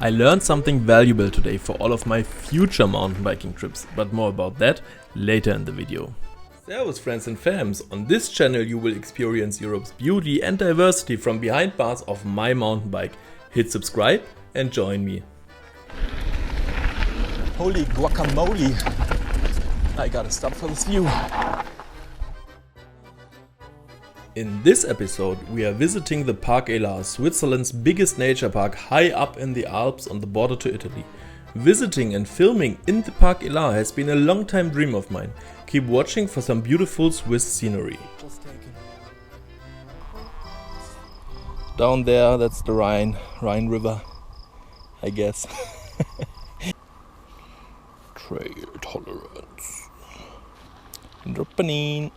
I learned something valuable today for all of my future mountain biking trips, but more about that later in the video. Servus friends and fams, on this channel you will experience Europe's beauty and diversity from behind bars of my mountain bike. Hit subscribe and join me. Holy guacamole! I gotta stop for this view. In this episode we are visiting the Parc Élard, Switzerland's biggest nature park high up in the Alps on the border to Italy. Visiting and filming in the Parc Élard has been a long time dream of mine. Keep watching for some beautiful Swiss scenery. Down there, that's the Rhine River, I guess. Trail tolerance. Dopamine.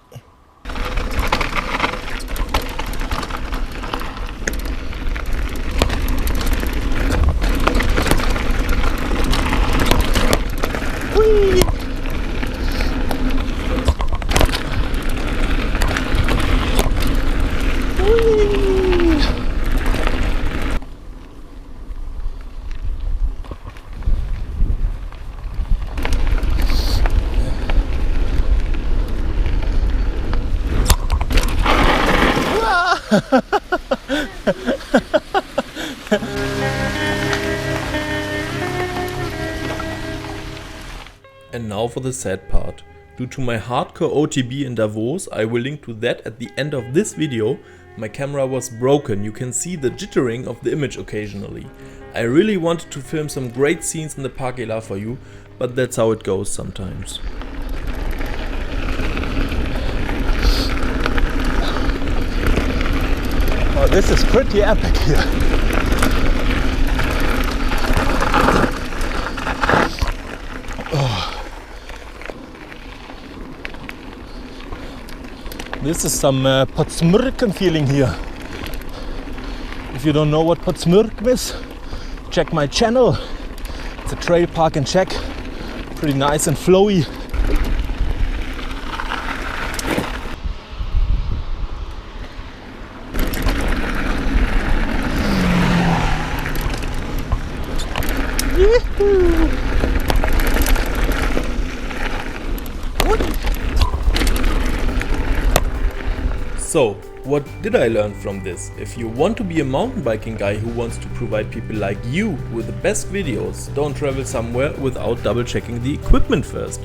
And now for the sad part. Due to my hardcore OTB in Davos, I will link to that at the end of this video, my camera was broken. You can see the jittering of the image occasionally. I really wanted to film some great scenes in the Parc Élard for you, but that's how it goes sometimes. Oh, this is pretty epic here. Oh. This is some Potsmürken feeling here. If you don't know what Potsmürken is, check my channel. It's a trail park in Czech, pretty nice and flowy. So, what did I learn from this? If you want to be a mountain biking guy who wants to provide people like you with the best videos, don't travel somewhere without double checking the equipment first.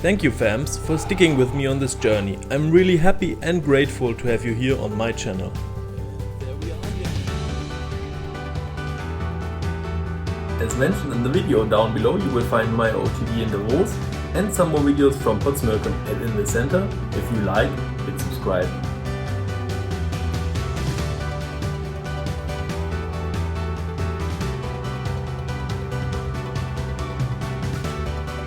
Thank you fams for sticking with me on this journey. I'm really happy and grateful to have you here on my channel. As mentioned in the video down below, you will find my OTB in Davos and some more videos from Potsmürken, and in the center, if you like, hit subscribe.